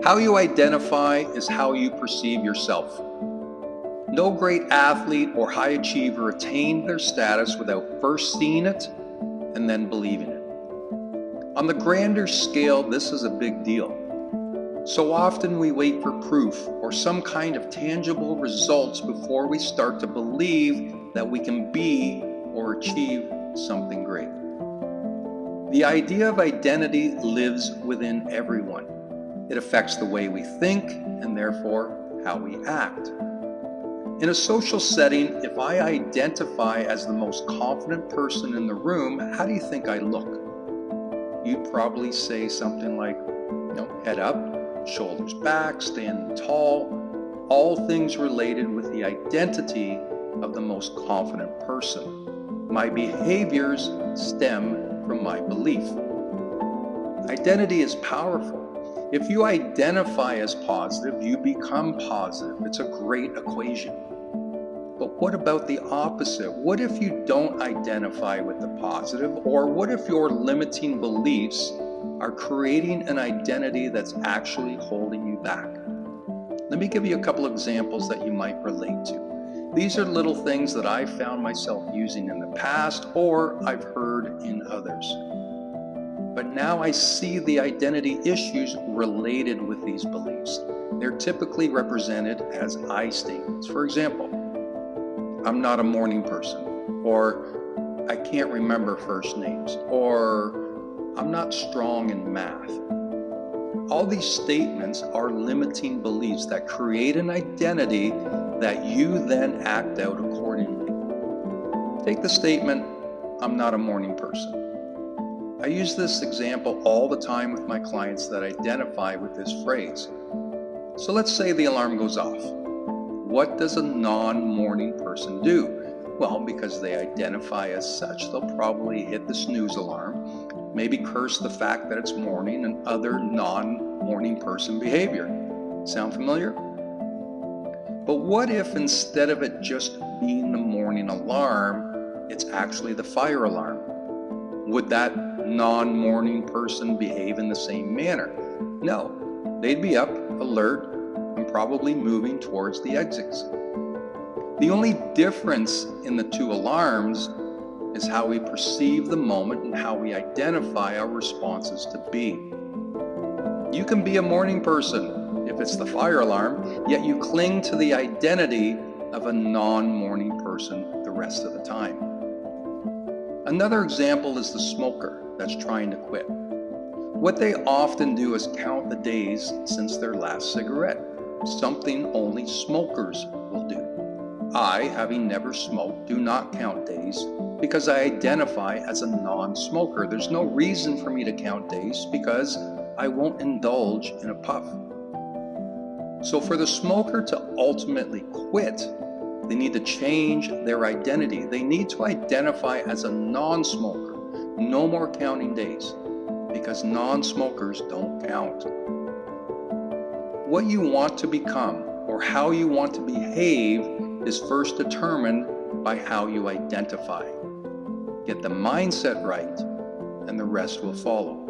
How you identify is how you perceive yourself. No great athlete or high achiever attained their status without first seeing it and then believing it. On the grander scale, this is a big deal. So often we wait for proof or some kind of tangible results before we start to believe that we can be or achieve something great. The idea of identity lives within everyone. It affects the way we think and therefore how we act. In a social setting, if I identify as the most confident person in the room, how do you think I look? You'd probably say something like, head up, shoulders back, standing tall, all things related with the identity of the most confident person. My behaviors stem from my belief. Identity is powerful. If you identify as positive, you become positive. It's a great equation. But what about the opposite? What if you don't identify with the positive? Or what if your limiting beliefs are creating an identity that's actually holding you back? Let me give you a couple of examples that you might relate to. These are little things that I found myself using in the past or I've heard in others. But now I see the identity issues related with these beliefs. They're typically represented as I statements. For example, I'm not a morning person, or I can't remember first names, or I'm not strong in math. All these statements are limiting beliefs that create an identity that you then act out accordingly. Take the statement, I'm not a morning person. I use this example all the time with my clients that identify with this phrase. So let's say the alarm goes off. What does a non-morning person do? Well, because they identify as such, they'll probably hit the snooze alarm, maybe curse the fact that it's morning and other non-morning person behavior. Sound familiar? But what if instead of it just being the morning alarm, it's actually the fire alarm? Would that non-morning person behave in the same manner? No, they'd be up, alert, and probably moving towards the exits. The only difference in the two alarms is how we perceive the moment and how we identify our responses to be. You can be a morning person if it's the fire alarm, yet you cling to the identity of a non-morning person the rest of the time. Another example is the smoker that's trying to quit. What they often do is count the days since their last cigarette, something only smokers will do. I, having never smoked, do not count days because I identify as a non-smoker. There's no reason for me to count days because I won't indulge in a puff. So for the smoker to ultimately quit, they need to change their identity. They need to identify as a non-smoker. No more counting days, because non-smokers don't count. What you want to become or how you want to behave is first determined by how you identify. Get the mindset right, and the rest will follow.